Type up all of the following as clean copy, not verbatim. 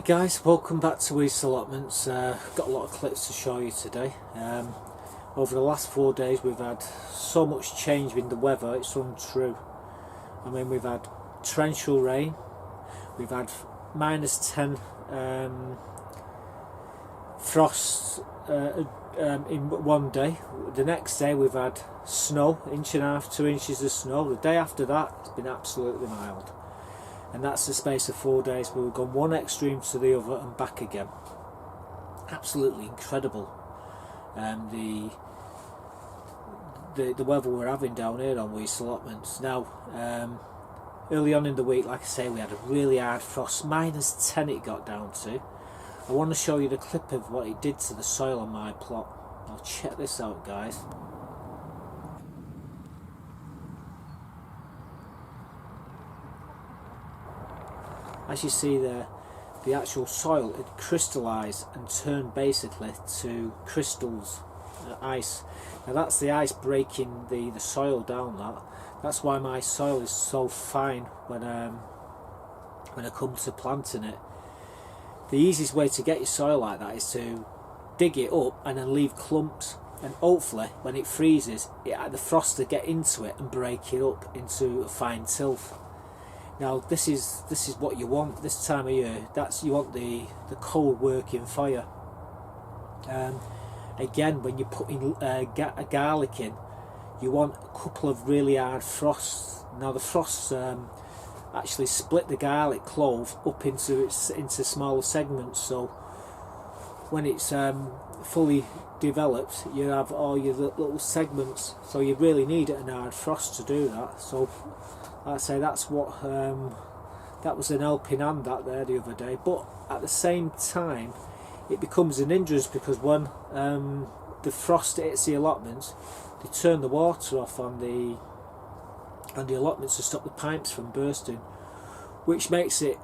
Hi guys, welcome back to Weaste Allotments. Got a lot of clips to show you today. Over the last 4 days we've had so much change in the weather, it's untrue. I mean, we've had torrential rain, we've had -10 frost in one day. The next day we've had snow, 1.5 to 2 inches of snow. The day after that it's been absolutely mild. And that's the space of 4 days where we've gone one extreme to the other and back again. Absolutely incredible. The weather we're having down here on Weaste Allotments. Now, early on in the week, like I say, we had a really hard frost, -10 it got down to. I want to show you the clip of what it did to the soil on my plot. Now check this out, guys. As you see there, the actual soil had crystallised and turned basically to crystals, ice. Now that's the ice breaking the soil down. That's why my soil is so fine when I come to planting it. The easiest way to get your soil like that is to dig it up and then leave clumps, and hopefully when it freezes, the frost to get into it and break it up into a fine tilth. Now this is what you want this time of year. You want the cold working fire. Again, when you're putting garlic in, you want a couple of really hard frosts. Now the frosts actually split the garlic clove up into smaller segments, so when it's fully developed, you have all your little segments. So you really need a hard frost to do that. So like I say, that's what that was an helping hand that there the other day. But at the same time, it becomes an hindrance, because when the frost hits the allotments, they turn the water off on the allotments to stop the pipes from bursting, which makes it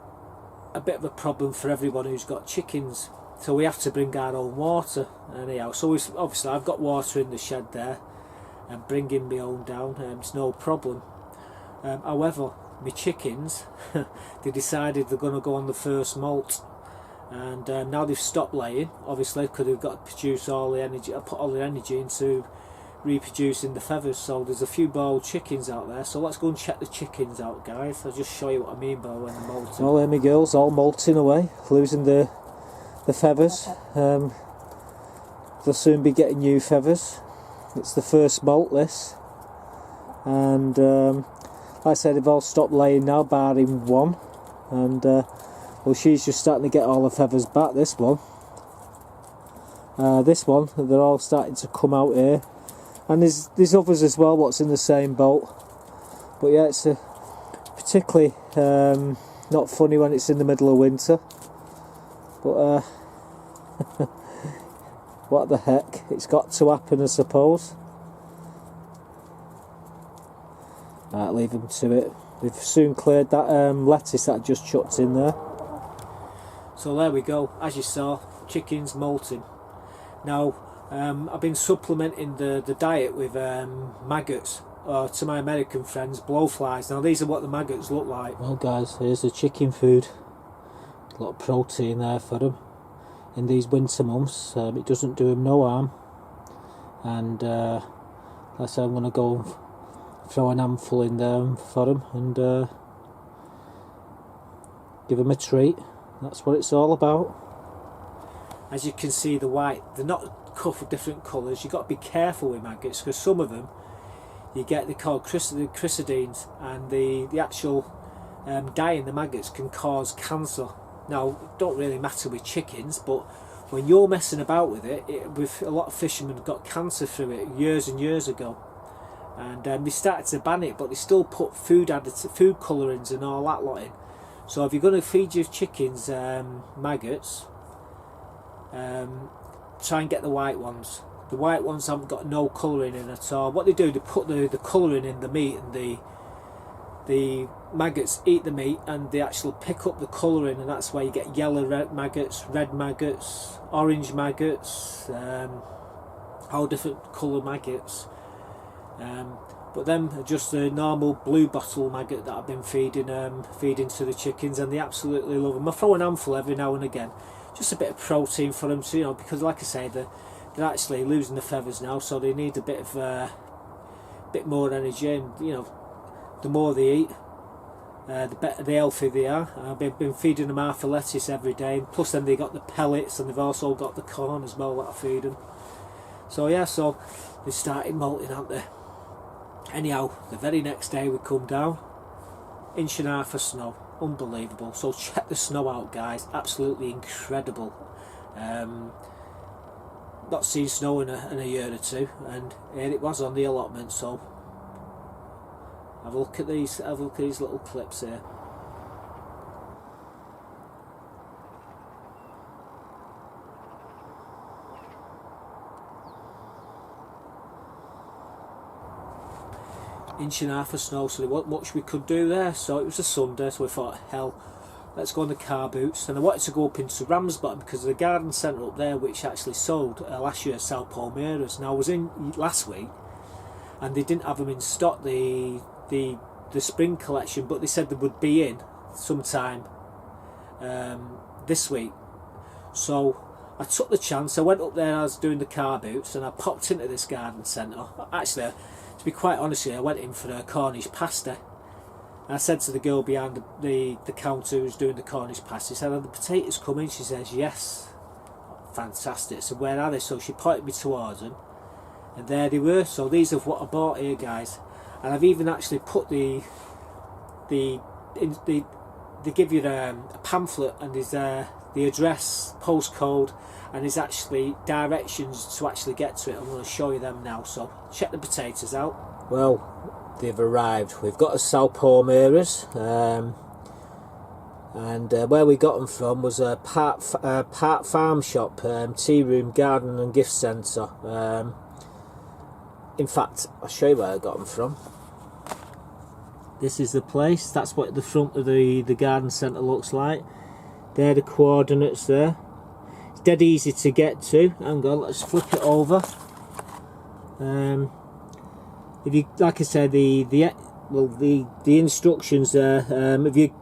a bit of a problem for everyone who's got chickens. So we have to bring our own water anyhow. So obviously I've got water in the shed there, and bringing my own down, it's no problem. However, my chickens, they decided they're going to go on the first molt, and now they've stopped laying, obviously, because they've got to produce all the energy. I put all the energy into reproducing the feathers. So there's a few boiled chickens out there. So let's go and check the chickens out, guys. I'll just show you what I mean by when they're molting. Well, there my girls, all molting away, losing the feathers. They'll soon be getting new feathers. It's the first molt, this, and like I said, they've all stopped laying now, barring one, and well, she's just starting to get all the feathers back. This one, they're all starting to come out here, and there's others as well what's in the same boat. But yeah, it's particularly not funny when it's in the middle of winter, but what the heck, it's got to happen, I suppose. Right, leave them to it. They've soon cleared that lettuce that I just chucked in there. So there we go, as you saw, chickens molting. Now I've been supplementing the diet with maggots, or to my American friends, blowflies. Now these are what the maggots look like. Well guys, here's the chicken food. A lot of protein there for them in these winter months. It doesn't do them no harm, and like I say, I'm going to go and throw an handful in there for them and give them a treat. That's what it's all about. As you can see, the white, they're not cut for different colours. You've got to be careful with maggots, because some of them you get, they're called chrysidines, and the actual dye in the maggots can cause cancer. Now, it don't really matter with chickens, but when you're messing about with it, with a lot of fishermen got cancer through it years and years ago. And they started to ban it, but they still put food colourings and all that lot in. So if you're going to feed your chickens maggots, try and get the white ones. The white ones haven't got no colouring in at all. What they do, they put the colouring in the meat, and the maggots eat the meat, and they actually pick up the colouring, and that's why you get yellow maggots, red maggots, orange maggots, all different colour maggots. but them are just the normal blue bottle maggot that I've been feeding to the chickens, and they absolutely love them. I throw an handful every now and again, just a bit of protein for them too, because like I say, they're actually losing the feathers now, so they need a bit of bit more energy, and the more they eat, the better, the healthier they are. I've been feeding them half a lettuce every day, and plus then they got the pellets, and they've also got the corn as well that I feed them. So yeah, so they started molting, aren't they? Anyhow, the very next day we come down, 1.5 inches of snow, unbelievable. So check the snow out, guys, absolutely incredible. Not seen snow in a year or two, and here it was on the allotment. So have a look at these little clips here. 1.5 inches of snow, so there wasn't much we could do there. So it was a Sunday, so we thought, hell, let's go on the car boots. And I wanted to go up into Ramsbottom because of the garden centre up there, which actually sold last year's Southpole MIRA'S. Now I was in last week and they didn't have them in stock, the spring collection, but they said they would be in sometime this week. So I took the chance. I went up there, I was doing the car boots, and I popped into this garden centre. Actually, to be quite honest with you, I went in for a Cornish pasta. And I said to the girl behind the counter who's doing the Cornish pasta, she said, "Are the potatoes coming?" She says, "Yes." Fantastic. So where are they? So she pointed me towards them, and there they were. So these are what I bought here, guys. And I've even actually put they give you a pamphlet, and there's the address, postcode, and there's actually directions to actually get to it. I'm going to show you them now. So check the potatoes out. Well, they've arrived. We've got a Southpole MIRA'S, and where we got them from was a Park Farm Shop, tea room, garden and gift centre. In fact, I'll show you where I got them from. This is the place. That's what the front of the garden centre looks like. They're the coordinates there. It's dead easy to get to. Hang on, let's flip it over. If you, like I said, the instructions there. If you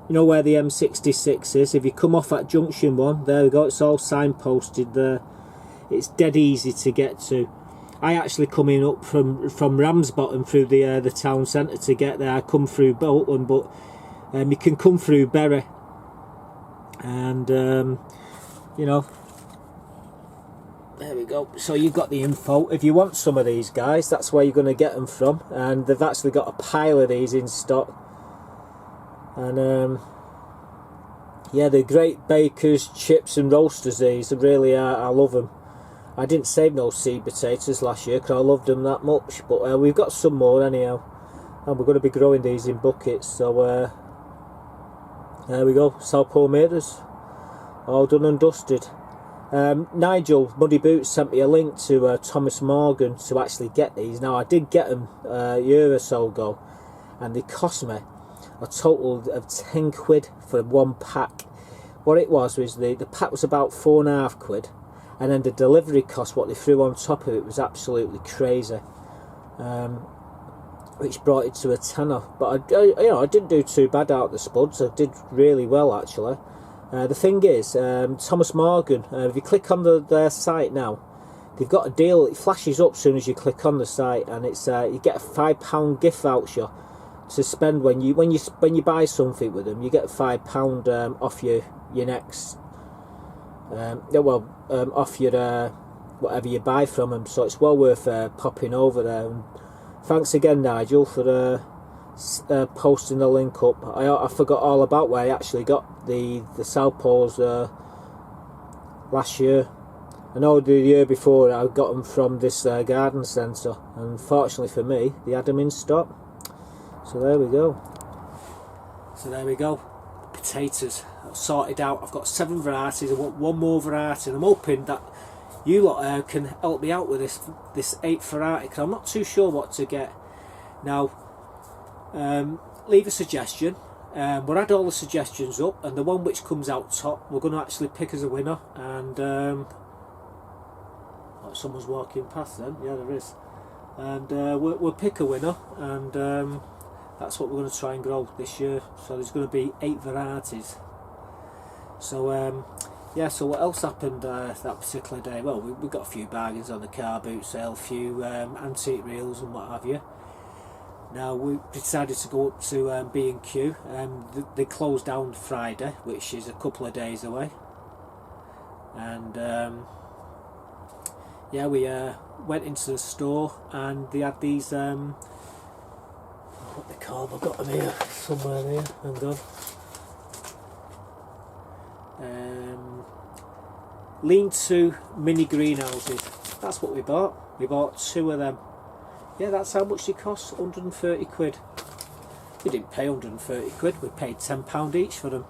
know where the M66 is, if you come off at junction 1, there we go. It's all signposted there. It's dead easy to get to. I actually come in up from Ramsbottom through the town centre to get there. I come through Bolton, but you can come through Bury, and there we go. So you've got the info. If you want some of these, guys, that's where you're going to get them from, and they've actually got a pile of these in stock. And yeah, they're great bakers, chips and roasters. These really are. I love them. I didn't save no seed potatoes last year because I loved them that much, but we've got some more anyhow, and we're going to be growing these in buckets. So there we go, Southpole MIRA'S, all done and dusted. Nigel Muddy Boots sent me a link to Thomas Morgan to actually get these. Now I did get them a year or so ago, and they cost me a total of 10 quid for one pack. What it was the pack was about £4.5, and then the delivery cost, what they threw on top of it, was absolutely crazy, which brought it to a tenner. But I didn't do too bad out of the spuds. I did really well actually. The thing is, Thomas Morgan, if you click on their site now, they've got a deal. It flashes up as soon as you click on the site, and it's you get a £5 gift voucher to spend when you buy something with them. You get £5 off your next. Off your whatever you buy from them, so it's well worth popping over there. And thanks again, Nigel, for posting the link up. I forgot all about where I actually got the Southpoles last year. I know the year before I got them from this garden centre, and fortunately for me, they had them in stock. So there we go. Potatoes sorted out. I've got 7 varieties. I want one more variety, and I'm hoping that you lot can help me out with this 8th variety, because I'm not too sure what to get. Now leave a suggestion. We'll add all the suggestions up, and the one which comes out top we're going to actually pick as a winner. And oh, someone's walking past then. Yeah, there is. and we'll pick a winner, and that's what we're going to try and grow this year. So there's going to be 8 varieties. So yeah, so what else happened that particular day? Well, we got a few bargains on the car boot sale, a few antique reels and what have you. Now we decided to go up to B&Q. They closed down Friday, which is a couple of days away, and yeah, we went into the store, and they had these what they call them, I've got them here somewhere here, hang on. Lean-to mini greenhouses. That's what we bought. We bought 2 of them. Yeah, that's how much they cost, 130 quid. We didn't pay 130 quid, we paid £10 each for them.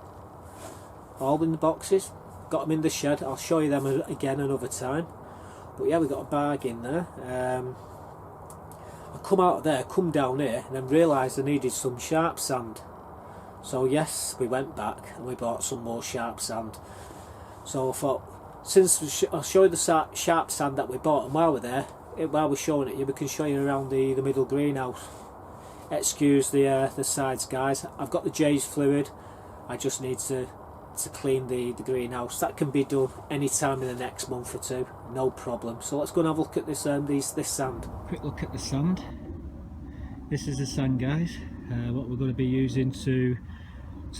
All in the boxes. Got them in the shed. I'll show you them again another time. But yeah, we got a bargain there. I come out of there, come down here, and then realised I needed some sharp sand. So yes, we went back and we bought some more sharp sand. So I thought, since I'll show you the sharp sand that we bought, and while we're there, while we're showing it, we can show you around the middle greenhouse. Excuse the sides, guys. I've got the J's fluid. I just need to clean the greenhouse. That can be done any time in the next month or 2, no problem. So let's go and have a look at this sand. Quick look at the sand. This is the sand, guys. What we're going to be using to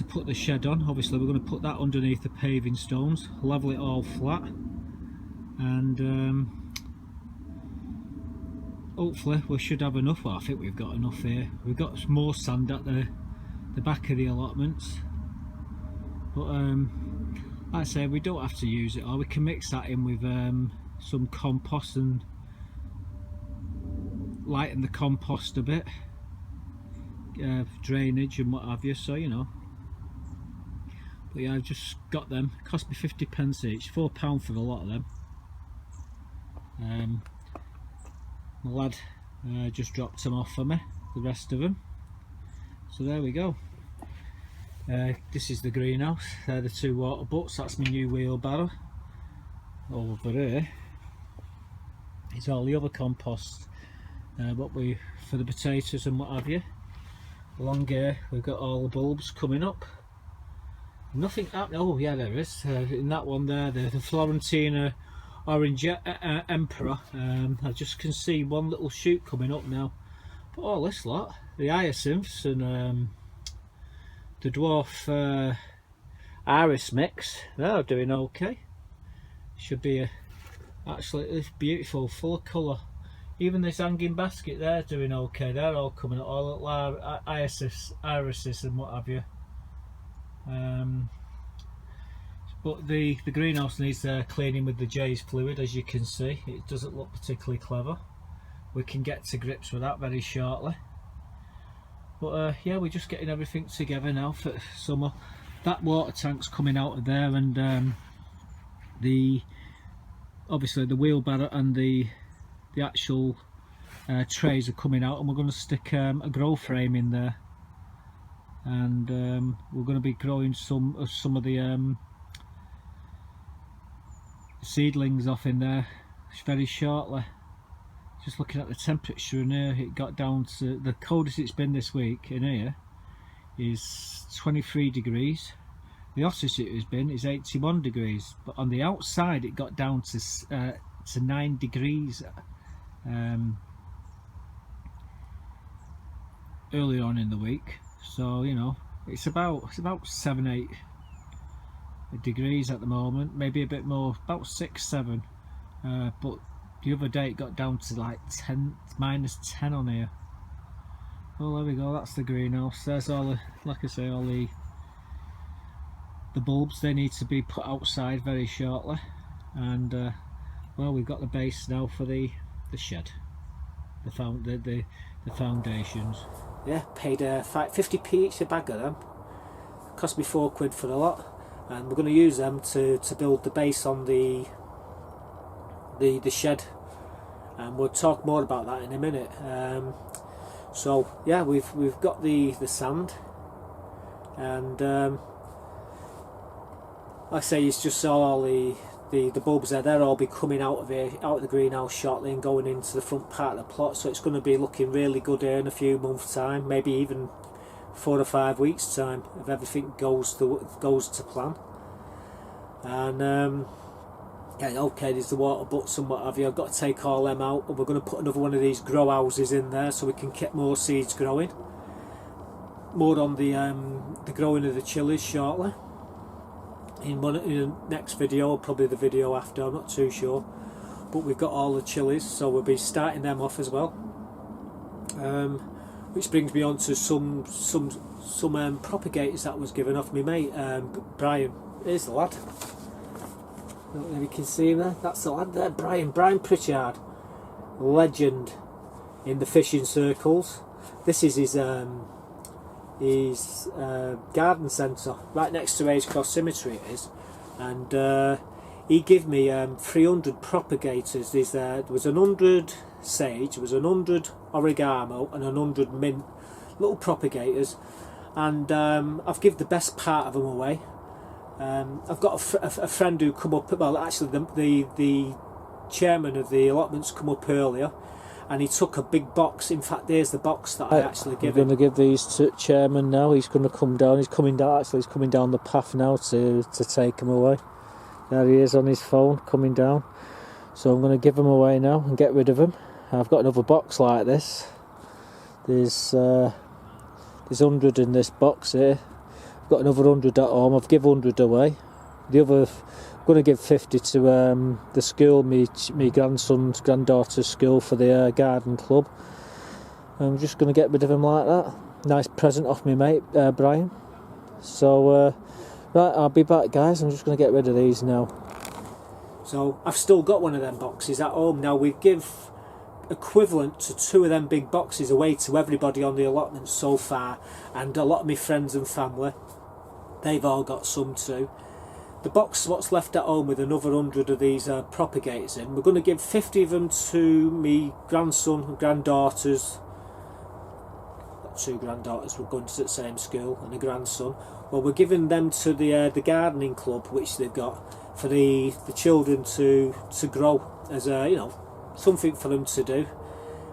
put the shed on. Obviously we're going to put that underneath the paving stones, level it all flat, and hopefully we should have enough. Well, I think we've got enough here. We've got more sand at the back of the allotments, but like I say, we don't have to use it all. We can mix that in with some compost and lighten the compost a bit, drainage and what have you, so you know. But yeah, I've just got them. It cost me 50p each, £4 for a lot of them. My lad just dropped them off for me, the rest of them. So there we go. This is the greenhouse. They're the 2 water butts. That's my new wheelbarrow. Over here is all the other compost, what we for the potatoes and what have you. Along here we've got all the bulbs coming up. Nothing happening. Oh yeah, there is. In that one there, the Florentina Orange Emperor. I just can see one little shoot coming up now. But all this lot, the hyacinths and the dwarf iris mix, they're doing okay. Should be absolutely beautiful, full of colour. Even this hanging basket, they're doing okay. They're all coming up, all little irises and what have you. But the greenhouse needs cleaning with the J's fluid, as you can see. It doesn't look particularly clever. We can get to grips with that very shortly. But yeah, we're just getting everything together now for summer. That water tank's coming out of there, and obviously the wheelbarrow and the actual trays are coming out, and we're going to stick a grow frame in there, and we're going to be growing some of the seedlings off in there very shortly. Just looking at the temperature in here, it got down to, the coldest it's been this week in here is 23 degrees. The hottest it has been is 81 degrees, but on the outside it got down to 9 degrees earlier on in the week. So you know, it's about 7-8 degrees at the moment, maybe a bit more, about 6-7, but the other day it got down to like -10 on here. Well, there we go, that's the greenhouse. There's all the, like I say, all the bulbs. They need to be put outside very shortly, and well, we've got the base now for the shed, the foundations. Yeah, paid 50p each a bag of them. Cost me £4 for a lot, and we're going to use them to build the base on the shed, and we'll talk more about that in a minute. So yeah, we've got the sand, and like I say, it's just all the the bulbs there, they'll all be coming out of here, out of the greenhouse shortly and going into the front part of the plot. So it's going to be looking really good here in a few months' time, maybe even 4 or 5 weeks' time, if everything goes to plan. And yeah, okay, there's the water butts and what have you. I've got to take all them out, and we're going to put another one of these grow houses in there so we can keep more seeds growing. More on the growing of the chilies shortly. In the next video, or probably the video after, I'm not too sure. But we've got all the chilies, so we'll be starting them off as well. Which brings me on to some propagators that was given off my mate Brian. Here's the lad. I don't know if you can see him there. That's the lad there, Brian Pritchard, legend in the fishing circles. This is his garden centre right next to A's Cross Cemetery it is, and he gave me 300 propagators. There was 100 sage, there was 100 oregano and 100 mint little propagators, and I've given the best part of them away. I've got a friend who come up, well actually the chairman of the allotments come up earlier, and he took a big box. In fact, there's the box that I actually give him. I'm going to give these to chairman now. He's going to come down. He's coming down. Actually, he's coming down the path now to take him away. There he is on his phone, coming down. So I'm going to give him away now and get rid of him. I've got another box like this. There's 100 in this box here. I've got another 100 at home. I've given 100 away. The other, I'm going to give 50 to the school, me grandson's granddaughter's school, for the garden club. I'm just going to get rid of him like that. Nice present off me mate Brian. So right, I'll be back guys. I'm just going to get rid of these now. So I've still got one of them boxes at home now. We give equivalent to 2 of them big boxes away to everybody on the allotment so far, and a lot of my friends and family, they've all got some too. The box what's left at home with another 100 of these propagators in, we're going to give 50 of them to me grandson and granddaughters. Got 2 granddaughters, we're going to the same school, and a grandson. Well, we're giving them to the gardening club, which they've got for the children to grow as a, you know, something for them to do.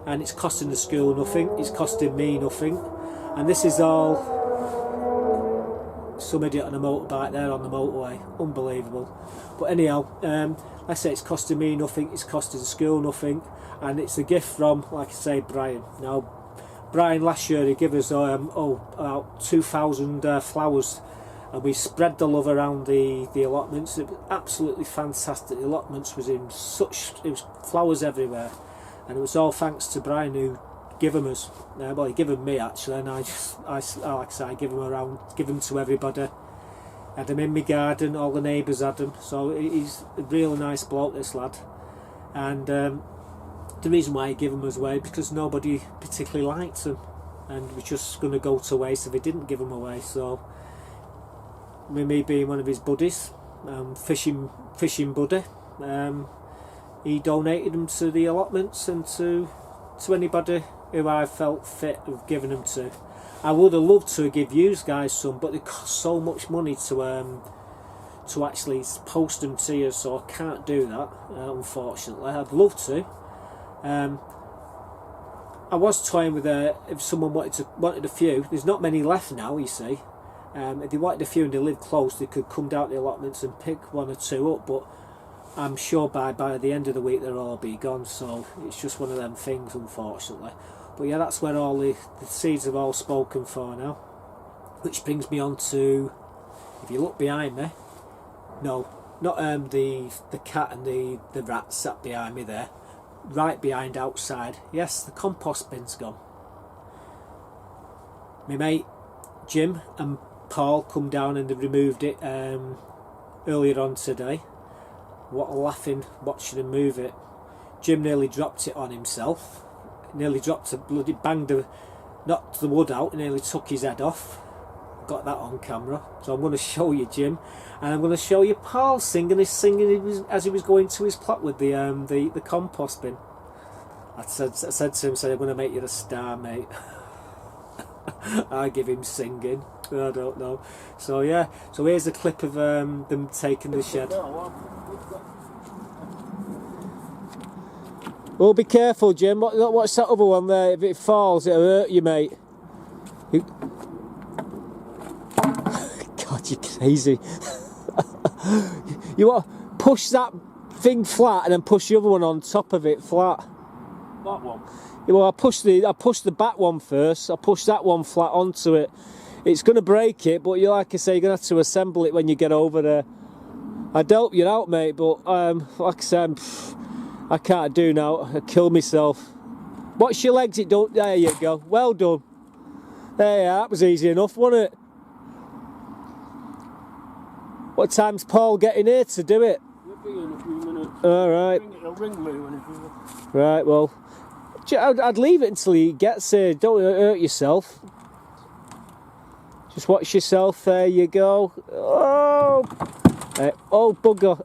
And it's costing the school nothing, it's costing me nothing, and this is all some idiot on a motorbike there on the motorway. Unbelievable. But anyhow, like I say, it's costing me nothing, it's costing the school nothing, and it's a gift from, like I say, Brian. Now, Brian last year he gave us about 2,000 flowers, and we spread the love around the allotments. It was absolutely fantastic. The allotments was in it was flowers everywhere, and it was all thanks to Brian who give them us. Well, he gave them me actually, and I like I say, I give them around, give them to everybody. Had them in my garden, all the neighbours had them. So he's a really nice bloke, this lad. And the reason why he gave them us away, because nobody particularly liked them, and we're just going to go to waste if he didn't give them away. So with me being one of his buddies, fishing buddy, he donated them to the allotments and to anybody who I felt fit of giving them to. I would have loved to give you guys some, but they cost so much money to actually post them to you, so I can't do that, unfortunately. I'd love to. I was toying with if someone wanted a few. There's not many left now, you see. If they wanted a few and they live close, they could come down to the allotments and pick 1 or 2 up, but I'm sure by the end of the week they'll all be gone, so it's just one of them things, unfortunately. But yeah, that's where all the seeds have all spoken for now. Which brings me on to, if you look behind me, no, not the cat and the rat sat behind me there, right behind outside, yes, the compost bin's gone. My mate Jim and Paul come down and they removed it earlier on today. What a laughing watching him move it. Jim nearly dropped it on himself. Nearly dropped a bloody knocked the wood out, nearly took his head off. Got that on camera. So I'm going to show you Jim, and I'm going to show you Paul singing as he was going to his plot with the compost bin. I said to him, I'm going to make you the star, mate. I give him singing. I don't know. So yeah, so here's a clip of them taking the shed. Oh, be careful, Jim. What's that other one there? If it falls, it'll hurt you, mate. God, you're crazy. You want to push that thing flat and then push the other one on top of it flat. That one? Yeah, well, I pushed the back one first. I pushed that one flat onto it. It's going to break it, but you, like I say, you're going to have to assemble it when you get over there. I'd help you out, mate, but like I said, I can't do now. I kill myself. Watch your legs, it don't. There you go. Well done. There you are. That was easy enough, wasn't it? What time's Paul getting here to do it? He'll be in a few minutes. All right. He'll ring me when he's here. Right. Well, I'd leave it until he gets here. Don't hurt yourself. Just watch yourself. There you go. Oh, oh bugger.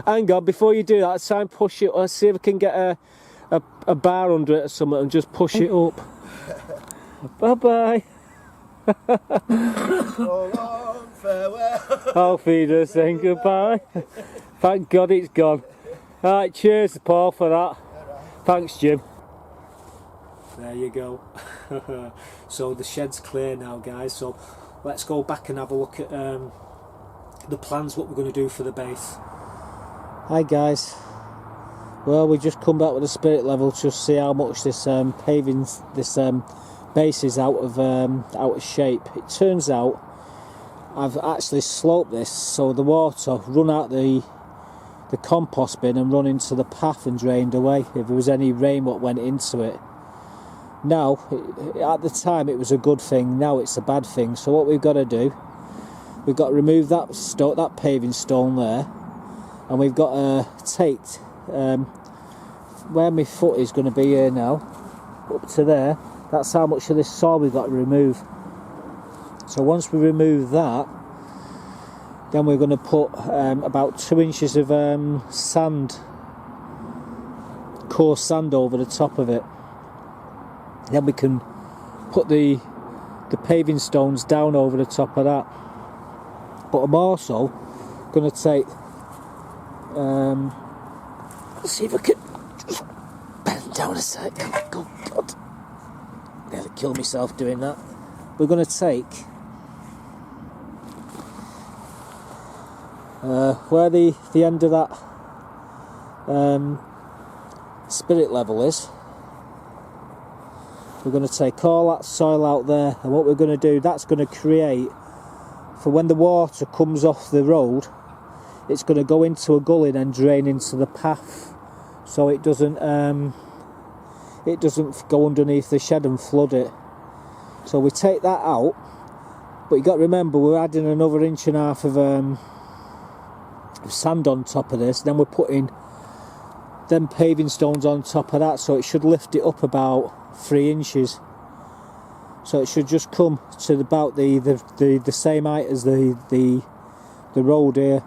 Hang on, before you do that, let's try and push it. Let's see if we can get a bar under it or something and just push it up. Bye-bye. So long, farewell. Auf Wiedersehen, saying goodbye. Thank God it's gone. Alright, cheers Paul for that. Thanks Jim. There you go. So the shed's clear now, guys, so let's go back and have a look at the plans, what we're going to do for the base. Hi guys. Well, we just come back with the spirit level to see how much this paving, this base is out of shape. It turns out I've actually sloped this so the water run out the compost bin and run into the path and drained away if there was any rain what went into it. Now, at the time it was a good thing, now it's a bad thing. So what we've got to do, we've got to remove that paving stone there, and we've got to take where my foot is going to be here now, up to there. That's how much of this soil we've got to remove. So once we remove that, then we're going to put about 2 inches of sand, coarse sand over the top of it. Then we can put the paving stones down over the top of that. But I'm also going to take, let's see if I can just bend down a sec. Oh God, nearly kill myself doing that. We're going to take where the end of that spirit level is. We're going to take all that soil out there, and what we're going to do, that's going to create, for when the water comes off the road, it's going to go into a gully and drain into the path, so it doesn't go underneath the shed and flood it. So we take that out, but you got to remember we're adding another 1.5 inches of sand on top of this. Then we're putting them paving stones on top of that, so it should lift it up about 3 inches. So it should just come to about the same height as the road here.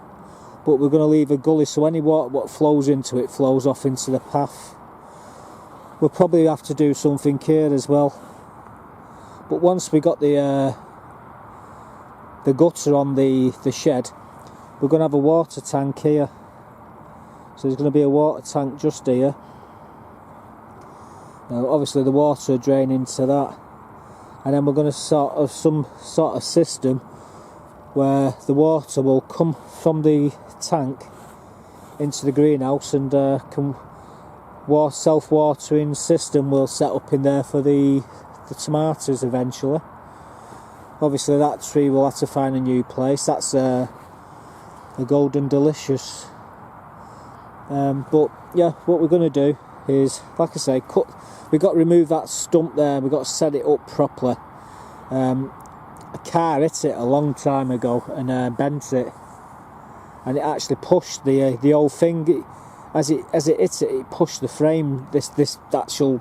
But we're going to leave a gully, so any water what flows into it flows off into the path. We'll probably have to do something here as well. But once we got the gutter on the shed, we're going to have a water tank here. So there's going to be a water tank just here. Now obviously the water will drain into that, and then we're going to sort of some sort of system where the water will come from the tank into the greenhouse, and self-watering system will set up in there for the tomatoes eventually. Obviously that tree will have to find a new place. That's a golden delicious. But yeah, what we're going to do is, like I say, we've got to remove that stump there. We've got to set it up properly. A car hit it a long time ago and bent it, and it actually pushed the whole thing. As it hit it, it pushed the frame, this actual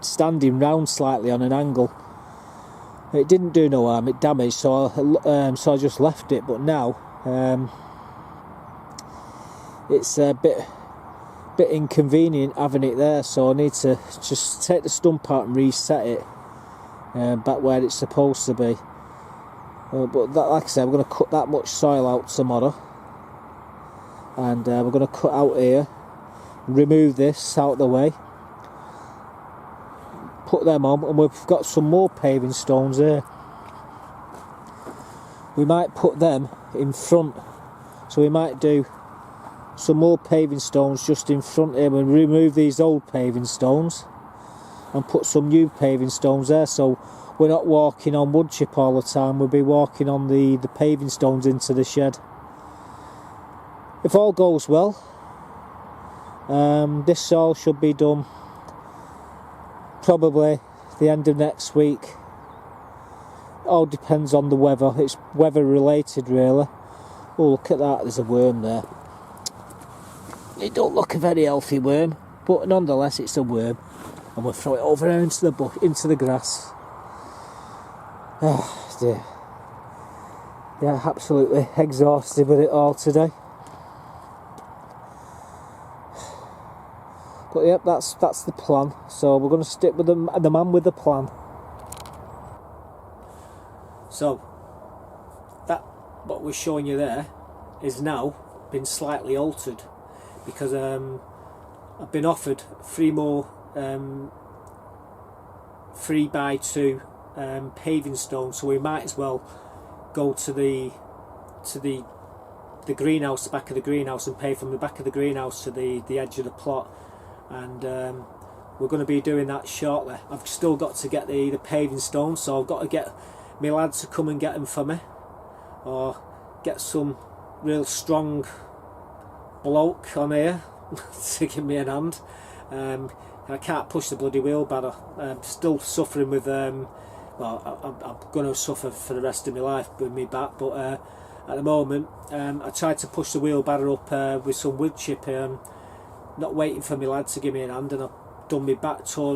standing round slightly on an angle. It didn't do no harm, it damaged, so I just left it. But now it's a bit inconvenient having it there, so I need to just take the stump out and reset it back where it's supposed to be. But that, like I said, we're going to cut that much soil out tomorrow, and we're going to cut out here remove this out of the way, put them on, and we've got some more paving stones here. We might put them in front, so we might do some more paving stones just in front here. We'll remove these old paving stones and put some new paving stones there, so we're not walking on wood chip all the time. We'll be walking on the paving stones into the shed. If all goes well, this all should be done probably the end of next week. All depends on the weather. It's weather related really. Oh, look at that, there's a worm there. It don't look a very healthy worm, but nonetheless it's a worm, and we'll throw it over there into the grass. Oh dear. Yeah, absolutely exhausted with it all today. But yep, that's the plan. So we're going to stick with the man with the plan. So that what we're showing you there is now been slightly altered, because I've been offered 3 more 3x2 paving stones, so we might as well go to the greenhouse, the back of the greenhouse, and pave from the back of the greenhouse to the edge of the plot. And we're going to be doing that shortly. I've still got to get the paving stones, so I've got to get my lad to come and get them for me, or get some real strong bloke on here to give me a hand. I can't push the bloody wheelbarrow. I'm still suffering with well, I'm going to suffer for the rest of my life with my back, but at the moment I tried to push the wheelbarrow up with some wood chip, not waiting for my lad to give me a hand, and I've done my back, tore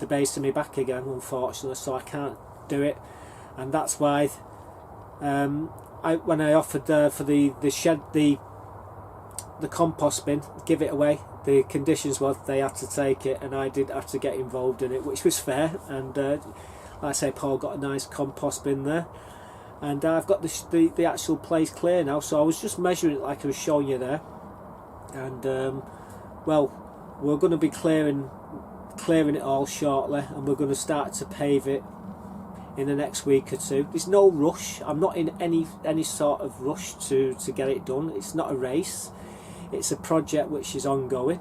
the base of my back again, unfortunately, so I can't do it. And that's why when I offered for the shed, the compost bin, give it away, the conditions was they had to take it, and I did have to get involved in it, which was fair. And like I say, Paul got a nice compost bin there, and I've got the actual place clear now. So I was just measuring it like I was showing you there. And well, we're going to be clearing it all shortly, and we're going to start to pave it in the next week or two. There's no rush. I'm not in any sort of rush to get it done. It's not a race. It's a project which is ongoing,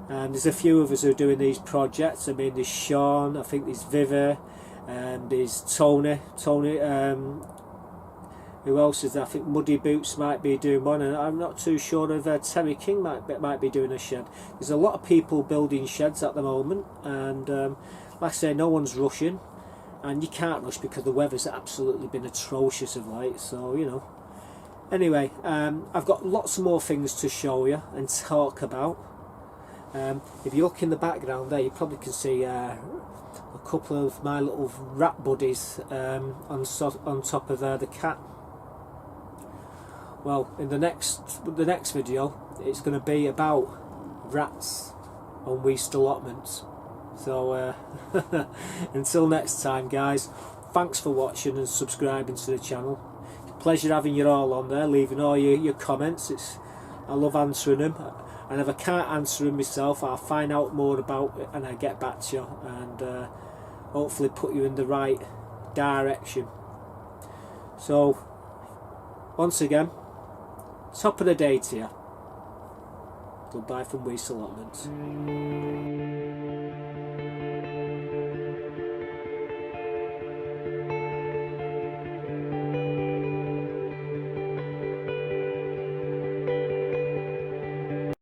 and there's a few of us who are doing these projects. I mean, there's Sean, I think there's Viva, and there's Tony. Who else is there? I think Muddy Boots might be doing one, and I'm not too sure if Terry King might be doing a shed. There's a lot of people building sheds at the moment, and like I say, no one's rushing, and you can't rush because the weather's absolutely been atrocious of late. So you know. Anyway, I've got lots more things to show you and talk about. If you look in the background there, you probably can see a couple of my little rat buddies on top of the cat. Well, in the next video, it's going to be about rats on Weaste Allotments. So until next time, guys, thanks for watching and subscribing to the channel. Pleasure having you all on there, leaving all your comments. I love answering them, and if I can't answer them myself, I'll find out more about it and I get back to you, and hopefully put you in the right direction. So once again, top of the day to you. Goodbye from Weaste Allotments.